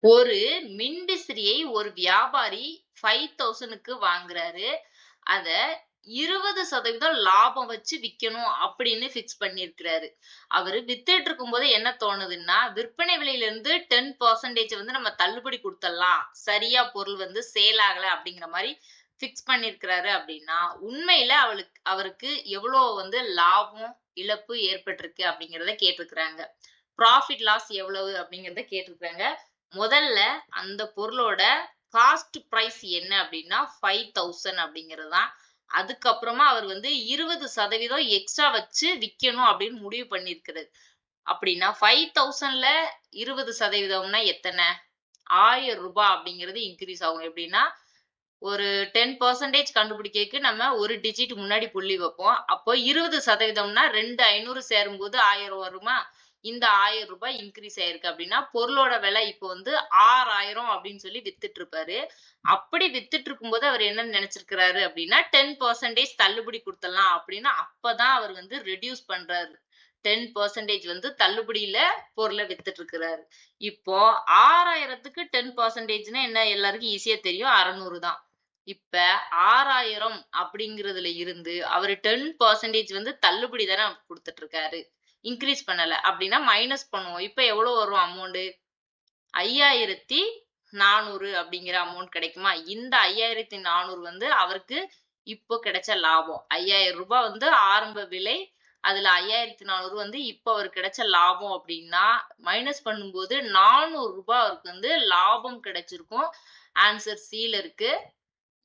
ஒரு மின்விசிறியை ஒரு வியாபாரி 5000க்கு வாங்குறாரு. அத 20% லாபம் வச்சு விக்கணும் அப்படின்னு ஃபிக்ஸ் பண்ணியிருக்கிறாரு. அவரு வித்துட்டு இருக்கும்போது என்ன தோணுதுன்னா, விற்பனை விலையிலிருந்து 10% வந்து நம்ம தள்ளுபடி குடுத்துடலாம். சரியா பொருள் வந்து சேல் ஆகல அப்படிங்கிற மாரி ஃபிக்ஸ் பண்ணியிருக்கிறாரு அப்படின்னா, உண்மையில அவருக்கு எவ்வளோ வந்து லாபம், இழப்பு ஏற்பட்டிருக்கு அப்படிங்கிறத கேட்டிருக்கிறாங்க. ப்ராஃபிட், லாஸ் எவ்வளவு அப்படிங்கிறத கேட்டிருக்கிறாங்க. முதல்ல அந்த பொருளோட காஸ்ட் பிரைஸ் என்ன அப்படின்னா 5000 அப்படிங்கிறது தான். அதுக்கப்புறமா அவர் வந்து 20% எக்ஸ்ட்ரா வச்சு விக்கணும் அப்படின்னு முடிவு பண்ணியிருக்கிறாரு. அப்படின்னா 5000ல 20%னா எத்தனை? ரூ. 1000 அப்படிங்கிறது இன்கிரீஸ் ஆகும். எப்படின்னா, ஒரு 10% கண்டுபிடிக்கிறதுக்கு நம்ம ஒரு டிஜிட் முன்னாடி புள்ளி வைப்போம். அப்போ 20%னா 2500 சேரும்போது 1000 வருமா? இந்த ரூ. 1000 இன்கிரீஸ் ஆயிருக்கு அப்படின்னா, பொருளோட விலை இப்போ வந்து 6000 அப்படின்னு சொல்லி வித்துட்டு இருப்பாரு. அப்படி வித்துட்டு இருக்கும்போது அவர் என்ன நினைச்சிருக்கிறாரு அப்படின்னா, 10% தள்ளுபடி குடுத்துடலாம் அப்படின்னு அப்பதான் அவர் வந்து ரெட்யூஸ் பண்றாரு. 10% வந்து தள்ளுபடியில பொருள வித்துட்டு இருக்கிறாரு. இப்போ 6000க்கு 10%ன்னா என்ன எல்லாருக்கும் ஈஸியா தெரியும். 600 தான். இப்ப 6000 அப்படிங்கிறதுல இருந்து அவரு 10% வந்து தள்ளுபடி தானே குடுத்துட்டு இருக்காரு. இன்கிரீஸ் பண்ணல. அப்படின்னா மைனஸ் பண்ணுவோம். இப்ப எவ்வளவு வரும் அமௌண்ட்? 5400 அப்படிங்கிற அமௌண்ட் கிடைக்குமா? இந்த 5400 வந்து அவருக்கு இப்போ கிடைச்ச லாபம். ரூ. 5000 வந்து ஆரம்ப விலை. அதுல 5400 வந்து இப்ப அவருக்கு கிடைச்ச லாபம் அப்படின்னா, மைனஸ் பண்ணும்போது ரூ. 400 அவருக்கு வந்து லாபம் கிடைச்சிருக்கும். ஆன்சர் சில இருக்கு.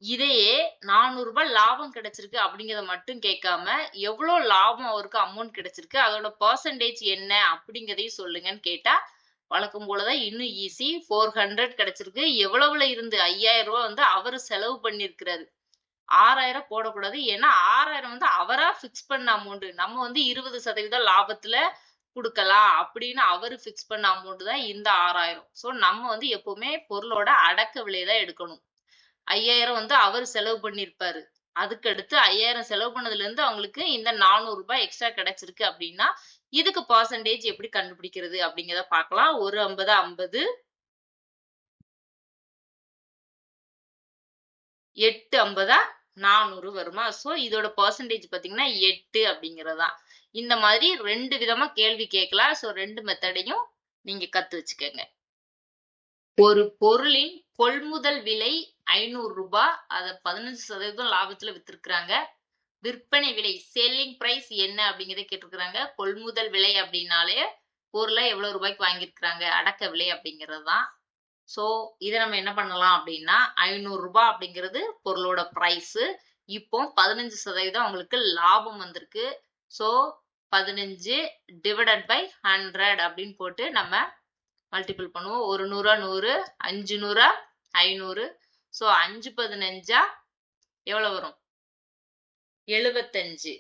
இதையே ரூ. 400 லாபம் கிடைச்சிருக்கு அப்படிங்கிறத மட்டும் கேட்காம, எவ்வளோ லாபம் அவருக்கு அமௌண்ட் கிடைச்சிருக்கு, அதோட பெர்சன்டேஜ் என்ன அப்படிங்கிறதையும் சொல்லுங்கன்னு கேட்டா, வழக்கம் போல தான் இன்னும் ஈஸி. 400 கிடைச்சிருக்கு. எவ்வளவுல இருந்து ரூ. 5000 வந்து அவரு செலவு பண்ணியிருக்கிறாரு. 6000 போடக்கூடாது. ஏன்னா 6000 வந்து அவரா ஃபிக்ஸ் பண்ண அமௌண்ட். நம்ம வந்து 20% லாபத்துல குடுக்கலாம் அப்படின்னு அவரு ஃபிக்ஸ் பண்ண அமௌண்ட் தான் இந்த 6000. ஸோ நம்ம வந்து எப்பவுமே பொருளோட அடக்க விலை தான் எடுக்கணும். 5000 வந்து அவரு செலவு பண்ணியிருப்பாரு. அதுக்கடுத்து 5000 செலவு பண்ணதுலருந்து அவங்களுக்கு இந்த ரூ. 400 எக்ஸ்ட்ரா கிடைச்சிருக்கு அப்படின்னா, இதுக்கு பெர்சன்டேஜ் எப்படி கண்டுபிடிக்கிறது அப்படிங்கிறத பார்க்கலாம். ஒரு 50 50, 8 50 400 வருமா? ஸோ இதோட பெர்சன்டேஜ் பார்த்தீங்கன்னா 8 அப்படிங்கிறது தான். இந்த மாதிரி 2 விதமா கேள்வி கேட்கலாம். ஸோ 2 மெத்தடையும் நீங்க கத்து வச்சுக்கங்க. ஒரு பொருளின் கொள்முதல் விலை ரூ. 500. அத 15% லாபத்துல வித்திருக்கிறாங்க. விற்பனை விலை செல்லிங் பிரைஸ் என்ன அப்படிங்கிறத கேட்டிருக்கிறாங்க. கொள்முதல் விலை அப்படின்னாலே பொருள எவ்வளவு ரூபாய்க்கு வாங்கியிருக்கிறாங்க. அடக்க விலை அப்படிங்கிறது தான். ஸோ இத நம்ம என்ன பண்ணலாம் அப்படின்னா, ரூ. 500 அப்படிங்கிறது பொருளோட பிரைஸ். இப்போ 15% உங்களுக்கு லாபம் வந்திருக்கு. ஸோ 15 டிவைடட் பை 100 அப்படின்னு போட்டு நம்ம மல்டிபிள் பண்ணுவோம். 1 100 100, 5 100 500. ஸோ 5 15 எவ்வளவு வரும்? 75.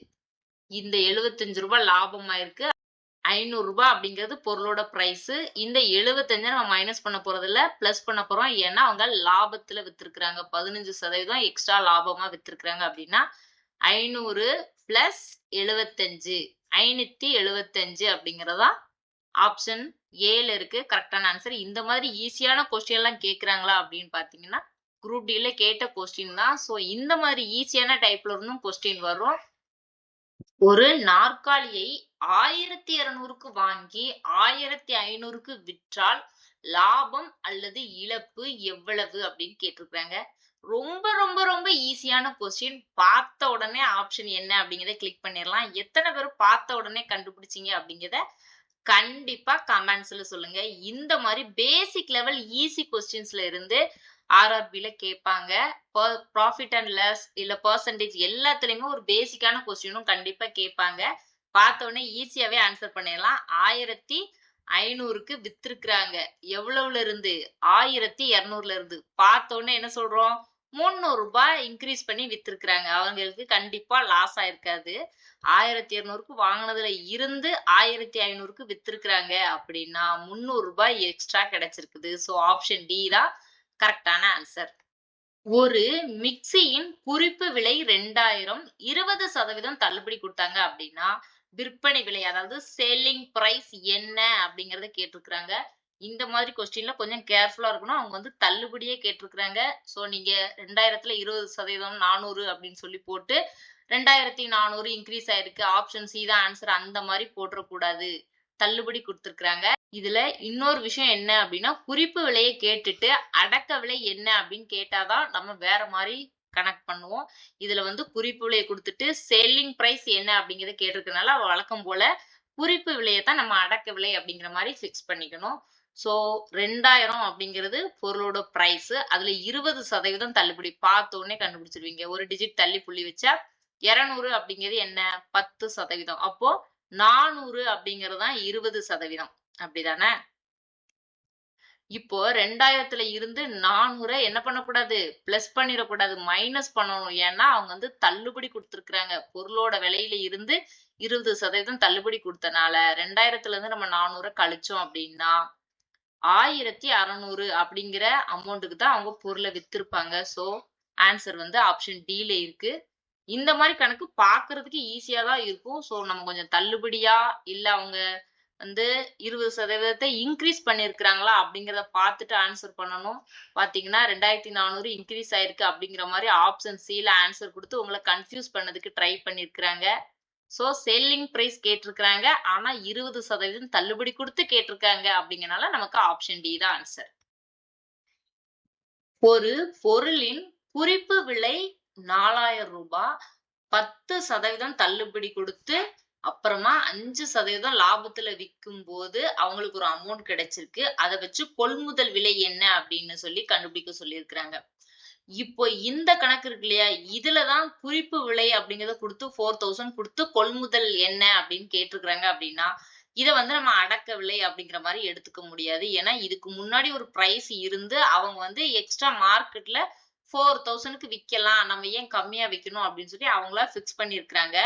இந்த ரூ. 75 லாபம் ஆயிருக்கு. ரூ. 500 அப்படிங்கிறது பொருளோட பிரைஸ். இந்த 75 நம்ம மைனஸ் பண்ண போறதில்ல, பிளஸ் பண்ண போறோம். ஏன்னா அவங்க லாபத்துல வித்திருக்கிறாங்க. 15% எக்ஸ்ட்ரா லாபமா வித்திருக்கிறாங்க அப்படின்னா 500 பிளஸ் 75 575 அப்படிங்கிறதா ஆப்ஷன் ஏல இருக்கு கரெக்டான ஆன்சர். இந்த மாதிரி ஈஸியான கொஸ்டின் எல்லாம் கேட்கறாங்களா அப்படின்னு பாத்தீங்கன்னா, குரூப் டில கேட்ட கொஸ்டின் தான். ஸோ இந்த மாதிரி ஈஸியான டைப்ல இருந்தும் கொஸ்டின் வரும். ஒரு நாற்காலியை 1200க்கு வாங்கி 1500க்கு விற்றால் லாபம் அல்லது இழப்பு எவ்வளவு அப்படின்னு கேட்டிருக்காங்க. ரொம்ப ரொம்ப ரொம்ப ஈஸியான கொஸ்டின். பார்த்த உடனே ஆப்ஷன் என்ன அப்படிங்கிறத கிளிக் பண்ணிடலாம். எத்தனை பேர் பார்த்த உடனே கண்டுபிடிச்சீங்க அப்படிங்கிறத கண்டிப்பா கமெண்ட்ஸ்ல சொல்லுங்க. இந்த மாதிரி பேசிக் லெவல் ஈஸி கொஸ்டின்ஸ்ல இருந்து ஆர்ஆர்பில கேட்பாங்க. ப்ராஃபிட் அண்ட் லாஸ் இல்ல பெர்சன்டேஜ் எல்லாத்துலயுமே ஒரு பேசிக்கான கொஸ்டினும் கண்டிப்பா கேட்பாங்க. பார்த்த உடனே ஈஸியாவே ஆன்சர் பண்ணிடலாம். 1500க்கு வித்திருக்கிறாங்க. எவ்வளவுல இருந்து? 1200ல இருந்து. பார்த்த உடனே என்ன சொல்றோம்? ரூ. 300 இன்கிரீஸ் பண்ணி வித்திருக்கிறாங்க. அவங்களுக்கு கண்டிப்பா லாஸ் ஆயிருக்காது. 1200க்கு வாங்கினதுல இருந்து 1500க்கு வித்திருக்கிறாங்க அப்படின்னா ரூ. 300 எக்ஸ்ட்ரா கிடைச்சிருக்குது. ஸோ ஆப்ஷன் டி தான் கரெக்டான ஆன்சர். ஒரு மிக்சியின் குறிப்பு விலை 2000, 20% தள்ளுபடி குடுத்தாங்க அப்படின்னா, விற்பனை விலை அதாவது செல்லிங் பிரைஸ் என்ன அப்படிங்கிறத கேட்டிருக்கிறாங்க. இந்த மாதிரி கொஸ்டின்ல கொஞ்சம் கேர்ஃபுல்லா இருக்கணும். அவங்க வந்து தள்ளுபடியே கேட்டிருக்கிறாங்க. ஸோ நீங்க 2000ல 20% 400 அப்படின்னு சொல்லி போட்டு 2400 இன்கிரீஸ் ஆயிருக்கு. ஆப்ஷன் சி தான் ஆன்சர் அந்த மாரி போட்றக்கூடாது. தள்ளுபடி குடுத்துருக்காங்க. இதுல இன்னொரு விஷயம் என்ன அப்படின்னா, குறிப்பு விலைய கேட்டுட்டு அடக்க விலை என்ன அப்படின்னு கேட்டா தான் நம்ம வேற மாரி கணக்கு பண்ணுவோம். இதுல வந்து குறிப்பு விலைய குடுத்துட்டு செல்லிங் பிரைஸ் என்ன அப்படிங்கிறத கேட்டிருக்கனால வழக்கம் போல குறிப்பு விலைய தான் நம்ம அடக்க விலை அப்படிங்கிற மாரி ஃபிக்ஸ் பண்ணிக்கணும். ஸோ 2000 அப்படிங்கிறது பொருளோட பிரைஸ். அதுல 20% தள்ளுபடி. பார்த்த உடனே கண்டுபிடிச்சிருவீங்க. ஒரு டிஜிட் தள்ளி புள்ளி வச்சா 200 அப்படிங்கிறது என்ன? 10%. அப்போ 400 அப்படிங்கிறது தான் 20%. அப்படிதானே? இப்போ 2000த்துல இருந்து 400 என்ன பண்ணக்கூடாது? பிளஸ் பண்ணிறக்கூடாது. மைனஸ் பண்ணணும். ஏன்னா, அவங்க வந்து தள்ளுபடி குடுத்துருக்காங்க. பொருளோட விலையில இருந்து 20% தள்ளுபடி குடுத்தனால 2000த்துல இருந்து நம்ம 400 கழிச்சோம் அப்படின்னா, 1600 அப்படிங்கிற அமௌண்ட்டுக்கு தான் அவங்க பொருள வித்திருப்பாங்க. ஸோ, ஆன்சர் வந்து ஆப்ஷன் டில இருக்கு. இந்த மாரி கணக்கு பார்க்கறதுக்கு ஈஸியா தான் இருக்கும். ஸோ, நம்ம கொஞ்சம் தள்ளுபடியா, இல்ல அவங்க வந்து 20% இன்கிரீஸ் பண்ணியிருக்கிறாங்களா அப்படிங்கிறத பார்த்துட்டு ஆன்சர் பண்ணணும். பார்த்தீங்கன்னா 2400 இன்கிரீஸ் ஆயிருக்கு அப்படிங்கிற மாரி ஆப்ஷன் சில ஆன்சர் குடுத்து உங்கள கன்ஃப்யூஸ் பண்ணதுக்கு ட்ரை பண்ணியிருக்கிறாங்க. ஸோ செல்லிங் பிரைஸ் கேட்டிருக்கிறாங்க. ஆனா 20% தள்ளுபடி குடுத்து கேட்டிருக்காங்க அப்படிங்கிறனால நமக்கு ஆப்ஷன் டி தான் ஆன்சர். ஒரு பொருளின் குறிப்பு விலை ரூ. 4000 10% தள்ளுபடி குடுத்து, அப்புறமா 5% லாபத்துல விக்கும்போது, அவங்களுக்கு ஒரு அமௌண்ட் கிடைச்சிருக்கு. அத வச்சு கொள்முதல் விலை என்ன அப்படின்னு சொல்லி கண்டுபிடிக்க சொல்லியிருக்கிறாங்க. இப்போ இந்த கணக்கு இருக்கு இல்லையா? இதுல தான் குறிப்பு விலை அப்படிங்கிறத குடுத்து 4000 குடுத்து கொள்முதல் என்ன அப்படின்னு கேட்டிருக்கிறாங்க அப்படின்னா, இத வந்து நம்ம அடக்க விலை அப்படிங்கிற மாரி எடுத்துக்க முடியாது. ஏன்னா, இதுக்கு முன்னாடி ஒரு பிரைஸ் இருந்து அவங்க வந்து எக்ஸ்ட்ரா மார்க்கெட்ல 4000க்கு விக்கலாம். நம்ம ஏன் கம்மியா விக்கணும் அப்படின்னு சொல்லி அவங்களா ஃபிக்ஸ் பண்ணியிருக்கிறாங்க.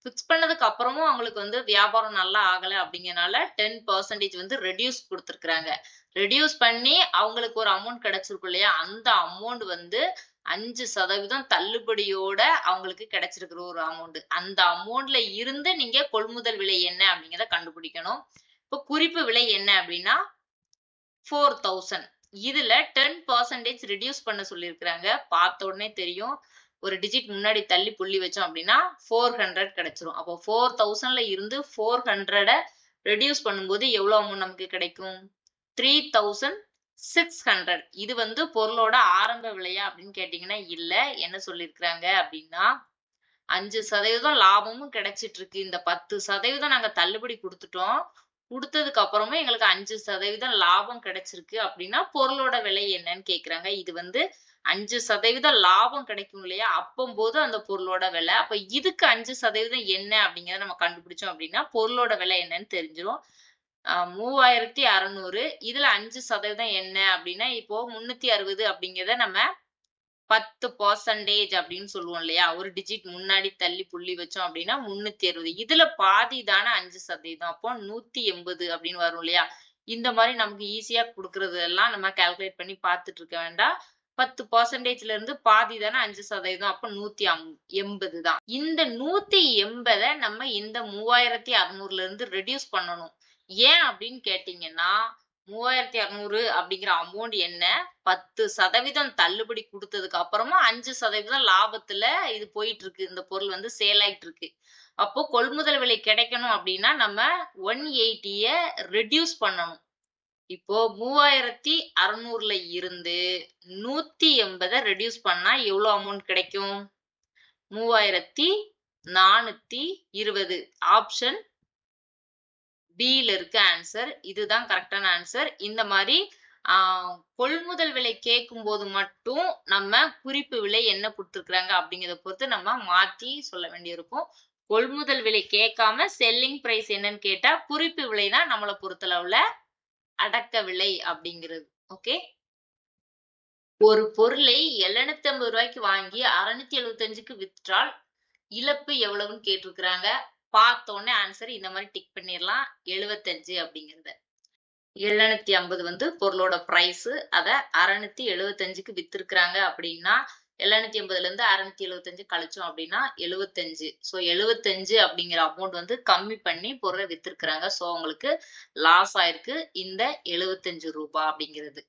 ஃபிக்ஸ் பண்ணதுக்கு அப்புறமும் அவங்களுக்கு வந்து வியாபாரம் நல்லா ஆகல அப்படிங்கிறனால 10% வந்து ரெட்யூஸ் குடுத்துருக்காங்க. ரெட்யூஸ் பண்ணி அவங்களுக்கு ஒரு அமௌண்ட் கிடைச்சிருக்கும் இல்லையா? அந்த அமௌண்ட் வந்து 5% தள்ளுபடியோட அவங்களுக்கு கிடைச்சிருக்கிற ஒரு அமௌண்ட். அந்த அமௌண்ட்ல இருந்து நீங்க கொள்முதல் விலை என்ன அப்படிங்கிறத கண்டுபிடிக்கணும். இப்போ குறிப்பு விலை என்ன அப்படின்னா 4000. இதுல 10% ரெட்யூஸ் பண்ண சொல்லியிருக்கிறாங்க. பார்த்த உடனே தெரியும். ஒரு டிஜிட் முன்னாடி தள்ளி புள்ளி வச்சோம் அப்படின்னா 400 கிடைச்சிரும். அப்போ 4000ல இருந்து 400 ரெட்யூஸ் பண்ணும்போது எவ்வளவு அமௌண்ட் நமக்கு கிடைக்கும்? 3600. இது வந்து பொருளோட ஆரம்ப விலையா அப்படின்னு கேட்டீங்கன்னா இல்ல. என்ன சொல்லியிருக்கிறாங்க அப்படின்னா 5% லாபமும் கிடைச்சிட்டு இருக்கு. இந்த 10% நாங்க தள்ளுபடி குடுத்துட்டோம். குடுத்ததுக்கு அப்புறமும் எங்களுக்கு 5% லாபம் கிடைச்சிருக்கு அப்படின்னா, பொருளோட விலை என்னன்னு கேட்கிறாங்க. இது வந்து 5% லாபம் கிடைக்கும் இல்லையா? அப்பம்போது அந்த பொருளோட விலை. அப்ப இதுக்கு 5% என்ன அப்படிங்கிறத நம்ம கண்டுபிடிச்சோம் அப்படின்னா, பொருளோட விலை என்னன்னு தெரிஞ்சிரும். 3600 இதுல 5% என்ன அப்படின்னா, இப்போ 360 அப்படிங்கிறத நம்ம 10% அப்படின்னு சொல்லுவோம் இல்லையா? ஒரு டிஜிட் முன்னாடி தள்ளி புள்ளி வச்சோம் அப்படின்னா 360. இதுல பாதி தானே 5%. அப்போ 180 அப்படின்னு வரும் இல்லையா? இந்த மாரி நமக்கு ஈஸியா குடுக்குறது எல்லாம் நம்ம கால்குலேட் பண்ணி பார்த்துட்டு இருக்க வேண்டாம். 10%ல இருந்து பாதி தானே 5%. அப்ப 180 தான். இந்த 180 நம்ம இந்த 3600ல இருந்து ரெட்யூஸ் பண்ணணும். ஏன் அப்படின்னு கேட்டீங்கன்னா, 3600 அப்படிங்கிற அமௌண்ட் என்ன? 10% தள்ளுபடி குடுத்ததுக்கு அப்புறமா 5% லாபத்துல இது போயிட்டு இருக்கு. இந்த பொருள் வந்து சேல் ஆயிட்டு இருக்கு. அப்போ கொள்முதல் விலை கிடைக்கணும் அப்படின்னா, நம்ம 180ய ரெட்யூஸ் பண்ணணும். இப்போ 3600ல இருந்து 180 ரெட்யூஸ் பண்ணா எவ்வளோ அமௌண்ட் கிடைக்கும்? 3420. ஆப்ஷன் பில இருக்கு ஆன்சர். இதுதான் கரெக்டான ஆன்சர். இந்த மாரி கொள்முதல் விலை கேட்கும்போது மட்டும் நம்ம குறிப்பு விலை என்ன குடுத்துருக்காங்க அப்படிங்கிறத பொறுத்து நம்ம மாத்தி சொல்ல வேண்டியிருக்கும். கொள்முதல் விலை கேட்காம செல்லிங் பிரைஸ் என்னன்னு கேட்டா குறிப்பு விலை தான் நம்மள பொறுத்தளவுல அடக்க விலை அப்படிங்கிறது. ஓகே. ஒரு பொருளை 750 வாங்கி 675க்கு விற்றால் இழப்பு எவ்வளவுன்னு கேட்டிருக்கிறாங்க. பார்த்த உடனே ஆன்சர் இந்த மாதிரி டிக் பண்ணிடலாம். 75 அப்படிங்கிறத. 750 வந்து பொருளோட பிரைஸ். அத 675க்கு வித்திருக்கிறாங்க அப்படின்னா 780ல இருந்து 675 கழிச்சோம் அப்படின்னா 75. ஸோ 75 அப்படிங்கிற அமௌண்ட் வந்து கம்மி பண்ணி பொருளை வித்திருக்கிறாங்க. ஸோ அவங்களுக்கு லாஸ் ஆயிருக்கு இந்த ரூ. 75 அப்படிங்கிறது.